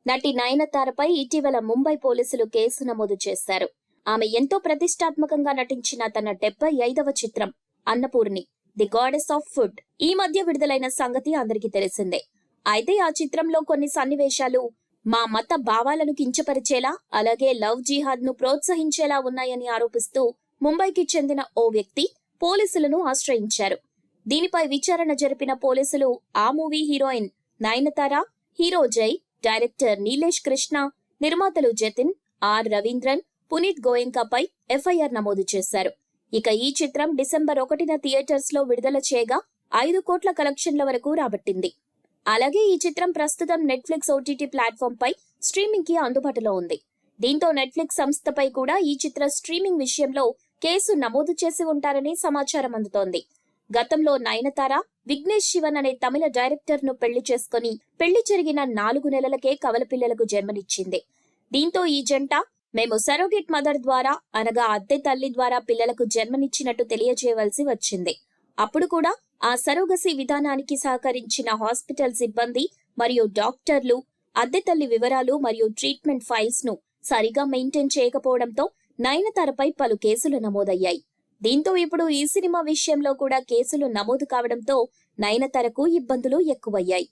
నటి నయనతారపై ఇటీవల ముంబై పోలీసులు కేసు నమోదు చేశారు. ఆమె ఎంతో ప్రతిష్టాత్మకంగా నటించిన తన 75వ చిత్రం Annapurni, the goddess of food ఈ మధ్య విడుదలైన సంగతి అందరికీ తెలిసిందే. అయితే ఆ చిత్రంలో కొన్ని సన్నివేశాలు మా మత భావాలను కించపరిచేలా, అలాగే లవ్ జిహాద్ ను ప్రోత్సహించేలా ఉన్నాయని ఆరోపిస్తూ ముంబైకి చెందిన ఓ వ్యక్తి పోలీసులను ఆశ్రయించారు. దీనిపై విచారణ జరిపిన పోలీసులు ఆ మూవీ హీరోయిన్ నయనతార, హీరో జై, డైరెక్టర్ నీలేష్ కృష్ణ, నిర్మాతలు జతిన్, ఆర్ రవీంద్రన్, పునీత్ గోయంకాపై ఎఫ్ఐఆర్ నమోదు చేశారు. ఇక ఈ చిత్రం డిసెంబర్ 1న థియేటర్స్ లో విడుదల చేయగా 5 కోట్ల కలెక్షన్ల వరకు రాబట్టింది. అలాగే ఈ చిత్రం ప్రస్తుతం నెట్ఫ్లిక్స్ ఓటీటీ ప్లాట్ఫామ్ పై స్ట్రీమింగ్ కి అందుబాటులో ఉంది. దీంతో నెట్ఫ్లిక్స్ సంస్థపై కూడా ఈ చిత్ర స్ట్రీమింగ్ విషయంలో కేసు నమోదు చేసి ఉంటారని సమాచారం అందుతోంది. గతంలో నయనతార విఘ్నేష్ శివన్ అనే తమిళ డైరెక్టర్ ను పెళ్లి చేసుకుని పెళ్లి జరిగిన 4 నెలలకే కవల పిల్లలకు జన్మనిచ్చింది. దీంతో ఈ జంట మేము సరోగేట్ మదర్ ద్వారా అనగా అద్దె తల్లి ద్వారా పిల్లలకు జన్మనిచ్చినట్టు తెలియజేయవలసి వచ్చింది. అప్పుడు కూడా ఆ సరోగసి విధానానికి సహకరించిన హాస్పిటల్ సిబ్బంది మరియు డాక్టర్లు అద్దె తల్లి వివరాలు మరియు ట్రీట్మెంట్ ఫైల్స్ ను సరిగా మెయింటైన్ చేయకపోవడంతో నయనతారపై పలు కేసులు నమోదయ్యాయి. దీంతో ఇప్పుడు ఈ సినిమా విషయంలో కూడా కేసులు నమోదు కావడంతో నయనతారకు ఇబ్బందులు ఎక్కువయ్యాయి.